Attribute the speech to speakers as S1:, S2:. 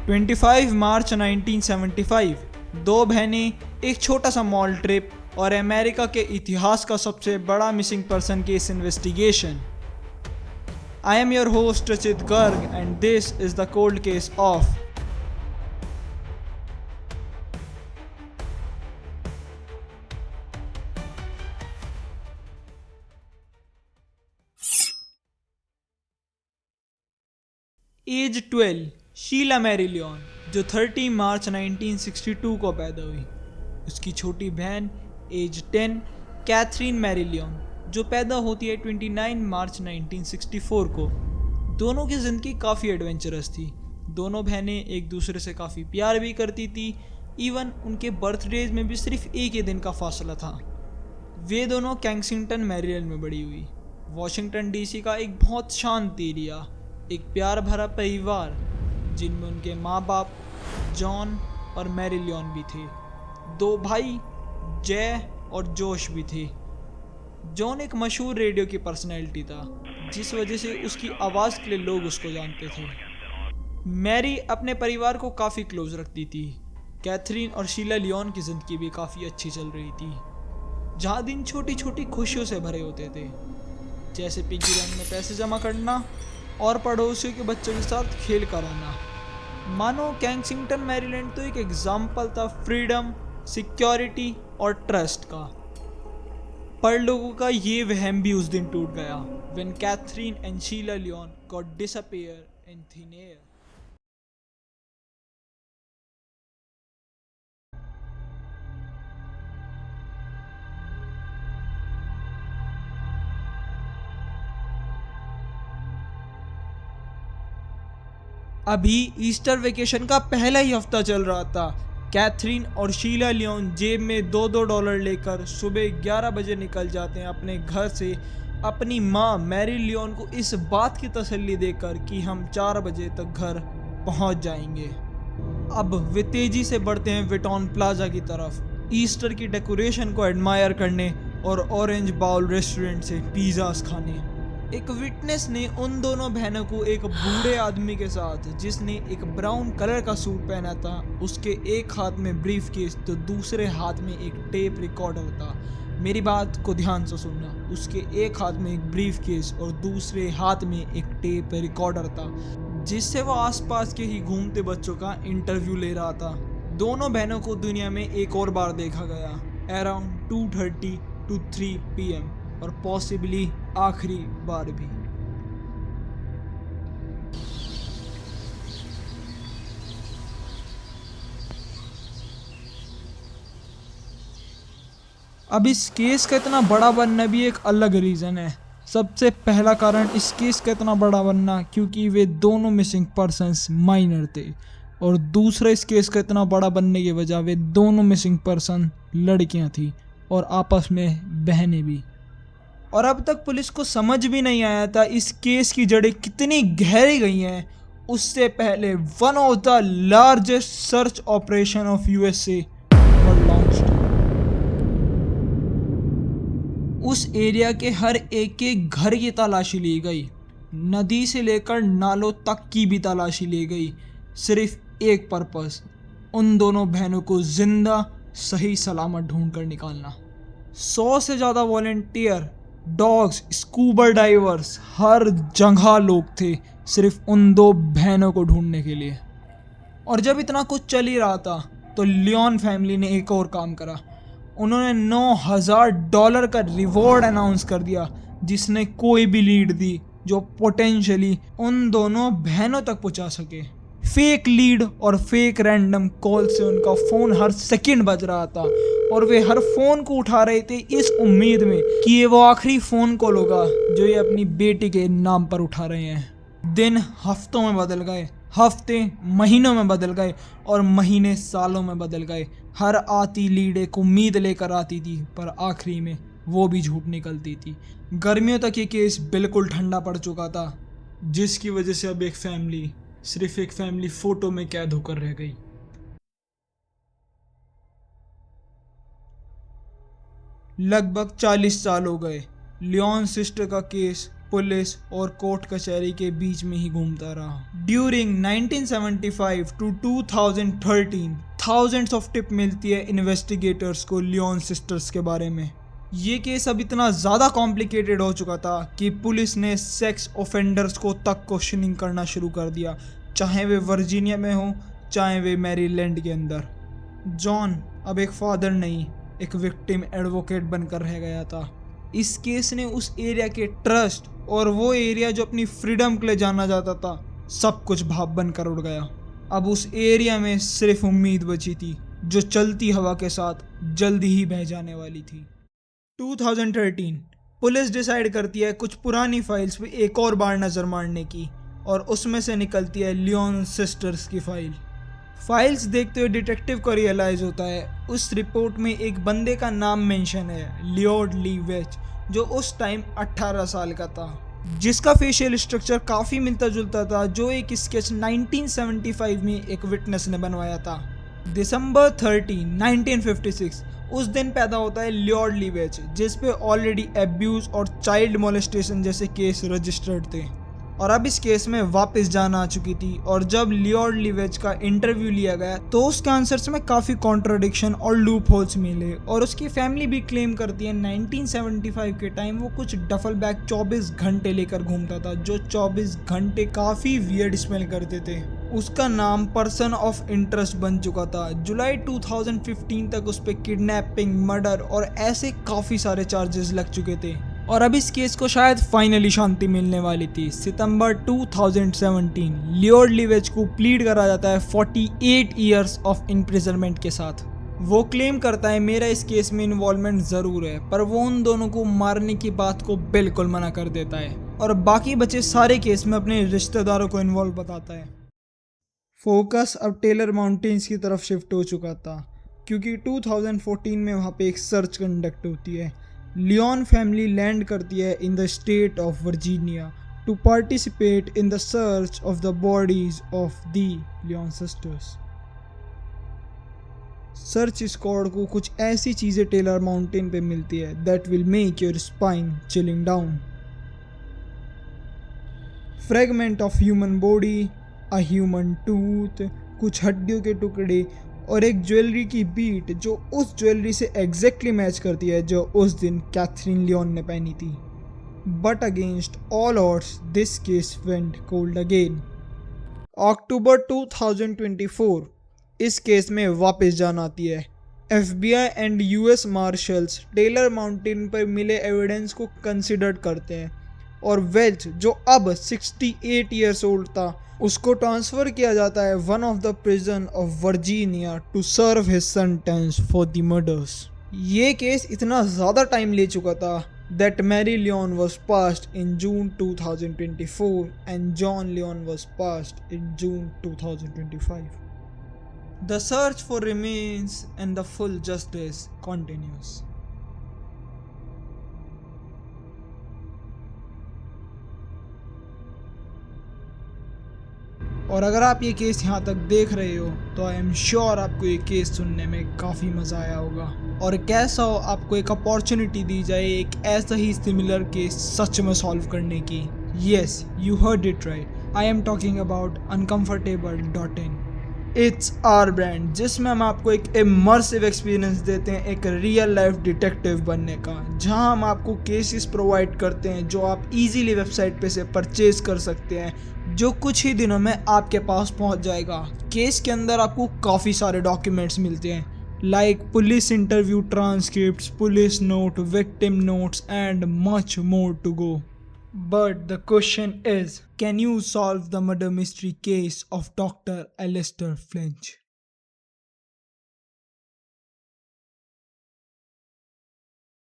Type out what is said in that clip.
S1: 25 मार्च 1975 दो बहनें, एक छोटा सा मॉल ट्रिप और अमेरिका के इतिहास का सबसे बड़ा missing person case investigation. I am your host Rachit Garg and this is the cold case of age 12 Sheila Mary Leon, जो 30 मार्च 1962 को पैदा हुई। उसकी छोटी बहन एज 10 कैथरीन मैरी लियोन, जो पैदा होती है 29 मार्च 1964 को। दोनों की ज़िंदगी काफ़ी एडवेंचरस थी। दोनों बहनें एक दूसरे से काफ़ी प्यार भी करती थी। इवन उनके बर्थडेज में भी सिर्फ एक ही दिन का फासला था। वे दोनों कैंगसिंगटन मैरीलैंड में बड़ी हुई। वॉशिंगटन डीसी का एक बहुत शांत एरिया, एक प्यार भरा परिवार जिनमें उनके माँ बाप जॉन और मैरी लियोन भी थे। दो भाई जय और जोश भी थे। जॉन एक मशहूर रेडियो की पर्सनैलिटी था, जिस वजह से उसकी आवाज़ के लिए लोग उसको जानते थे। मैरी अपने परिवार को काफ़ी क्लोज रखती थी। कैथरीन और शीला लियोन की ज़िंदगी भी काफ़ी अच्छी चल रही थी, जहाँ दिन छोटी छोटी खुशियों से भरे होते थे, जैसे पिग्गी बैंक में पैसे जमा करना और पड़ोसियों के बच्चों के साथ खेल कर आना। मानो कैंगसिंगटन मैरीलैंड तो एक एग्जाम्पल था फ्रीडम, सिक्योरिटी और ट्रस्ट का। पर लोगों का ये वहम भी उस दिन टूट गया when Catherine and Sheila Lyon got disappear in thin air. अभी ईस्टर वेकेशन का पहला ही हफ्ता चल रहा था। कैथरीन और शीला लियोन जेब में $2 लेकर सुबह 11 बजे निकल जाते हैं अपने घर से, अपनी माँ मैरी लियोन को इस बात की तसल्ली देकर कि हम 4 बजे तक घर पहुँच जाएंगे। अब वे तेजी से बढ़ते हैं विटॉन प्लाजा की तरफ, ईस्टर की डेकोरेशन को एडमायर करने और ऑरेंज बाउल रेस्टोरेंट से पिज़्ज़ास खाने। एक विटनेस ने उन दोनों बहनों को एक बूढ़े आदमी के साथ, जिसने एक ब्राउन कलर का सूट पहना था, उसके एक हाथ में ब्रीफ केस तो दूसरे हाथ में एक टेप रिकॉर्डर था। मेरी बात को ध्यान से सुनना, उसके एक हाथ में एक ब्रीफ केस और दूसरे हाथ में एक टेप रिकॉर्डर था, जिससे वो आसपास के ही घूमते बच्चों का इंटरव्यू ले रहा था। दोनों बहनों को दुनिया में एक और बार देखा गया, अराउंड 2:30 to 3 PM, और पॉसिबली आखिरी बार भी। अब इस केस का इतना बड़ा बनना भी एक अलग रीज़न है। सबसे पहला कारण इस केस का इतना बड़ा बनना क्योंकि वे दोनों मिसिंग पर्सन्स माइनर थे, और दूसरा इस केस का इतना बड़ा बनने की वजह वे दोनों मिसिंग पर्सन लड़कियां थी और आपस में बहनें भी। और अब तक पुलिस को समझ भी नहीं आया था इस केस की जड़ें कितनी गहरी गई हैं। उससे पहले one of the largest search operation of USA were launched. उस एरिया के हर एक के घर की तलाशी ली गई, नदी से लेकर नालों तक की भी तलाशी ली गई, सिर्फ एक पर्पस, उन दोनों बहनों को जिंदा सही सलामत ढूंढ कर निकालना। 100 से ज़्यादा वॉलेंटियर, डॉग्स, स्कूबा डाइवर्स, हर जगह लोग थे सिर्फ उन दो बहनों को ढूंढने के लिए। और जब इतना कुछ चल ही रहा था तो लियोन फैमिली ने एक और काम करा। उन्होंने $9,000 का रिवॉर्ड अनाउंस कर दिया, जिसने कोई भी लीड दी जो पोटेंशियली उन दोनों बहनों तक पहुंचा सके। फेक लीड और फेक रैंडम कॉल से उनका फ़ोन हर सेकंड बज रहा था, और वे हर फ़ोन को उठा रहे थे इस उम्मीद में कि ये वो आखिरी फ़ोन कॉल होगा जो ये अपनी बेटी के नाम पर उठा रहे हैं। दिन हफ्तों में बदल गए, हफ्ते महीनों में बदल गए, और महीने सालों में बदल गए। हर आती लीड एक उम्मीद लेकर आती थी, पर आखिरी में वो भी झूठ निकलती थी। गर्मियों तक ये केस बिल्कुल ठंडा पड़ चुका था, जिसकी वजह से अब सिर्फ एक फैमिली फोटो में कैद होकर रह गई। लगभग 40 साल हो गए। लियोन सिस्टर का केस पुलिस और कोर्ट कचहरी के बीच में ही घूमता रहा। During 1975 to 2013 thousands of tip मिलती है इन्वेस्टिगेटर्स को लियोन सिस्टर्स के बारे में। ये केस अब इतना ज़्यादा कॉम्प्लिकेटेड हो चुका था कि पुलिस ने सेक्स ऑफेंडर्स को तक क्वेश्चनिंग करना शुरू कर दिया, चाहे वे वर्जीनिया में हो चाहे वे मैरीलैंड के अंदर। जॉन अब एक फादर नहीं, एक विक्टिम एडवोकेट बनकर रह गया था। इस केस ने उस एरिया के ट्रस्ट और वो एरिया जो अपनी फ्रीडम के लिए जाना जाता था, सब कुछ भाप बनकर उड़ गया। अब उस एरिया में सिर्फ उम्मीद बची थी, जो चलती हवा के साथ जल्दी ही बह जाने वाली थी। 2013 पुलिस डिसाइड करती है कुछ पुरानी फाइल्स पे एक और बार नज़र मारने की, और उसमें से निकलती है लियोन सिस्टर्स की फाइल्स देखते हुए डिटेक्टिव को रियलाइज़ होता है उस रिपोर्ट में एक बंदे का नाम मेंशन है, लियोड ली वेच, जो उस टाइम 18 साल का था, जिसका फेशियल स्ट्रक्चर काफ़ी मिलता जुलता था जो एक स्केच 1975 में एक विटनेस ने बनवाया था। दिसंबर 13, 1956 उस दिन पैदा होता है लियोड ली वेच, जिस पे ऑलरेडी एब्यूज़ और चाइल्ड मोलेस्टेशन जैसे केस रजिस्टर्ड थे, और अब इस केस में वापस जान आ चुकी थी। और जब लियोड लीवेज का इंटरव्यू लिया गया तो उसके आंसर्स में काफ़ी कॉन्ट्रडिक्शन और लूप होल्स मिले, और उसकी फैमिली भी क्लेम करती है 1975 के टाइम वो कुछ डफल बैग 24 घंटे लेकर घूमता था, जो 24 घंटे काफ़ी वियर्ड स्मेल करते थे। उसका नाम पर्सन ऑफ इंटरेस्ट बन चुका था। जुलाई 2015 तक उस पर किडनैपिंग, मर्डर और ऐसे काफ़ी सारे चार्जेस लग चुके थे, और अब इस केस को शायद फाइनली शांति मिलने वाली थी। सितंबर 2017 लियोड लीवेज को प्लीड करा जाता है 48 ईयर्स ऑफ इम्प्रिजनमेंट के साथ। वो क्लेम करता है मेरा इस केस में इन्वॉल्वमेंट ज़रूर है, पर वो उन दोनों को मारने की बात को बिल्कुल मना कर देता है, और बाकी बचे सारे केस में अपने रिश्तेदारों को इन्वॉल्व बताता है। फोकस अब टेलर माउंटेन्स की तरफ शिफ्ट हो चुका था, क्योंकि 2014 में वहाँ पे एक सर्च कंडक्ट होती है। लियोन फैमिली लैंड करती है in the state of Virginia to participate in the search of the bodies of the Lyon sisters. Search squad को कुछ ऐसी चीज़ें टेलर माउंटेन पे मिलती है that will make your spine chilling down. Fragment of human body, a human tooth, कुछ हड्डियों के टुकड़े और एक ज्वेलरी की बीट जो उस ज्वेलरी से एग्जैक्टली मैच करती है जो उस दिन कैथरीन लियोन ने पहनी थी। But against all odds this case went cold again. अक्टूबर 2024 इस केस में वापस जान आती है। FBI and US marshals Taylor mountain पर मिले एविडेंस को कंसिडर करते हैं, और वेल्च जो अब 68 ईयर्स ओल्ड था उसको ट्रांसफ़र किया जाता है one of the prison of Virginia to serve his sentence for the murders. ये केस इतना ज़्यादा टाइम ले चुका था that Mary Lyon was passed in June 2024 and John Lyon was passed in June 2025। The search for remains and the full justice continues. और अगर आप ये केस यहाँ तक देख रहे हो तो आई एम श्योर आपको ये केस सुनने में काफ़ी मज़ा आया होगा, और कैसा हो आपको एक अपॉर्चुनिटी दी जाए एक ऐसा ही सिमिलर केस सच में सॉल्व करने की। Yes, you heard it right, I am talking about uncomfortable.in। It's our brand, जिसमें हम आपको एक इमर्सिव एक्सपीरियंस देते हैं एक रियल लाइफ डिटेक्टिव बनने का, जहां हम आपको केसेस प्रोवाइड करते हैं जो आप इजीली वेबसाइट पे से परचेज कर सकते हैं, जो कुछ ही दिनों में आपके पास पहुंच जाएगा। केस के अंदर आपको काफ़ी सारे डॉक्यूमेंट्स मिलते हैं, like police interview transcripts, police note, victim notes and much more to go. But the question is, can you solve the murder mystery case of Dr. Alistair Flinch?